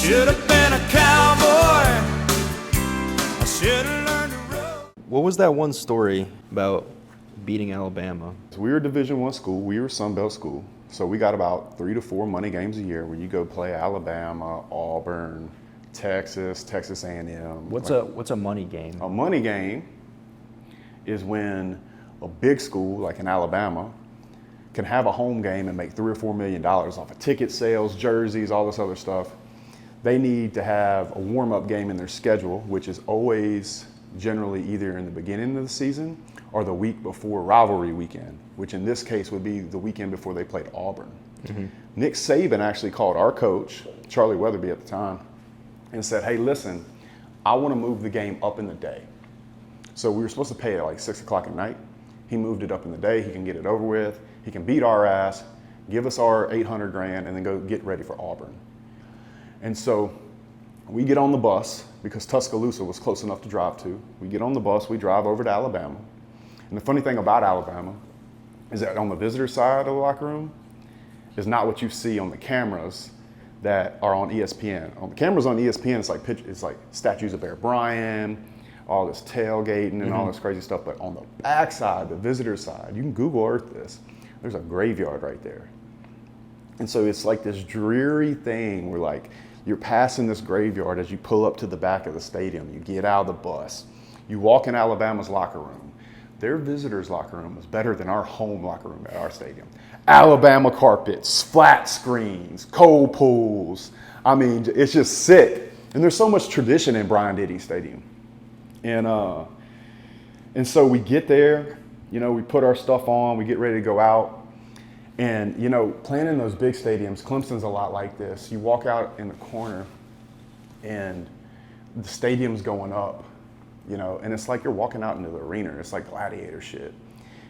should have been a cowboy. I should have learned to row. What was that one story about beating Alabama? So we were a Division I school. We were Sun Belt school. So we got about 3 to 4 money games a year where you go play Alabama, Auburn, Texas, Texas A&M. What's a money game? A money game is when a big school like in Alabama can have a home game and make $3 or $4 million off of ticket sales, jerseys, all this other stuff. They need to have a warm-up game in their schedule, which is always generally either in the beginning of the season or the week before rivalry weekend, which in this case would be the weekend before they played Auburn. Mm-hmm. Nick Saban actually called our coach, Charlie Weatherby at the time, and said, hey, listen, I want to move the game up in the day. So we were supposed to pay at like 6 o'clock at night. He moved it up in the day. He can get it over with. He can beat our ass, give us our $800 grand, and then go get ready for Auburn. And so we get on the bus because Tuscaloosa was close enough to drive to. We get on the bus, we drive over to Alabama. And the funny thing about Alabama is that on the visitor side of the locker room is not what you see on the cameras that are on ESPN. On the cameras on ESPN, it's like statues of Bear Bryant, all this tailgating and all this crazy stuff. But on the back side, the visitor side, you can Google Earth this. There's a graveyard right there. And so it's like this dreary thing where like you're passing this graveyard as you pull up to the back of the stadium. You get out of the bus. You walk in Alabama's locker room. Their visitors' locker room was better than our home locker room at our stadium. Alabama carpets, flat screens, cold pools. I mean, it's just sick. And there's so much tradition in Bryant-Denny Stadium. And so we get there, you know, we put our stuff on, we get ready to go out. And, you know, playing in those big stadiums, Clemson's a lot like this. You walk out in the corner and the stadium's going up, you know, and it's like you're walking out into the arena. It's like gladiator shit.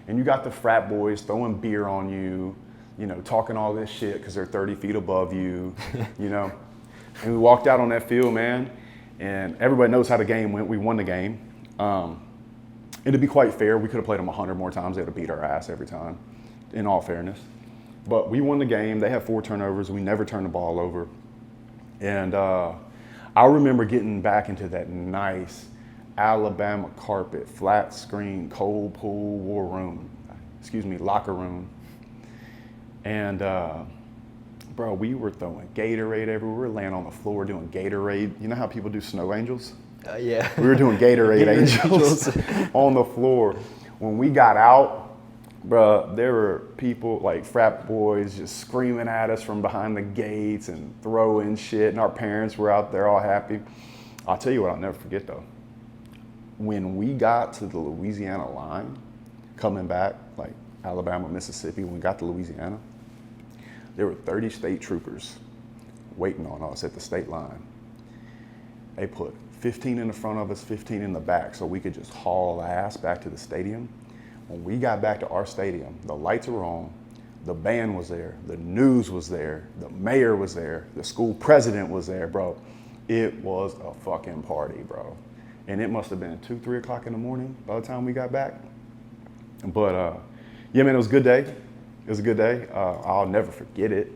And you got the frat boys throwing beer on you, you know, talking all this shit because they're 30 feet above you, you know. And we walked out on that field, man, and everybody knows how the game went. We won the game. And to be quite fair, we could have played them 100 more times. They would have beat our ass every time, in all fairness. But we won the game. They had 4 turnovers. We never turned the ball over. And I remember getting back into that nice Alabama carpet, flat screen, cold pool, locker room. And bro, we were throwing Gatorade everywhere. We were laying on the floor doing Gatorade. You know how people do snow angels? Yeah. We were doing Gatorade angels on the floor. When we got out, bro, there were people like frat boys just screaming at us from behind the gates and throwing shit, and our parents were out there all happy. I'll tell you what I'll never forget though. When we got to the Louisiana line, coming back, like Alabama, Mississippi, when we got to Louisiana, there were 30 state troopers waiting on us at the state line. They put 15 in the front of us, 15 in the back, so we could just haul ass back to the stadium. When we got back to our stadium, the lights were on, the band was there, the news was there, the mayor was there, the school president was there, bro. It was a fucking party, bro. And it must have been 2, 3 o'clock in the morning by the time we got back. But yeah, man, it was a good day. It was a good day. I'll never forget it.